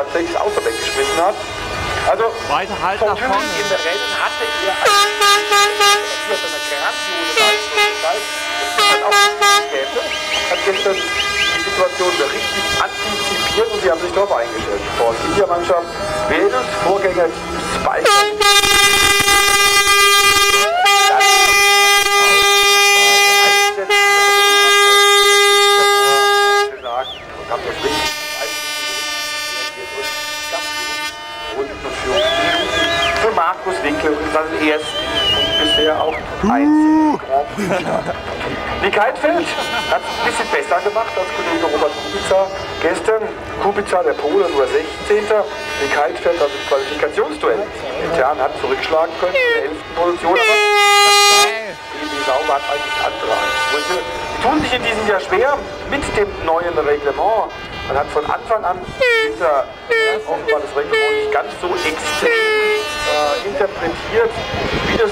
6 Auto weggeschmissen hat. Also weiter halt nach vorne. In der Rennen hatte er eine grandiose Leistung gezeigt. Das hat auch hat gestern die Situation richtig antizipiert und sie haben sich darauf eingestellt. Vor der Mannschaft Venus, Vorgänger Spike. Für Markus Winkel und seinen ersten und bisher auch einzigen Grand Prix. Nick Heidfeld hat es ein bisschen besser gemacht als Kollege Robert Kubica. Gestern Kubica, der Pole, nur 16. Nick Heidfeld hat im Qualifikationsduell intern hat zurückschlagen können in der 11. Position. Aber die Sauber hat eigentlich andere Ansprüche. Die tun sich in diesem Jahr schwer mit dem neuen Reglement. Man hat von Anfang an offenbar das Reglement nicht ganz so extrem interpretiert, wie das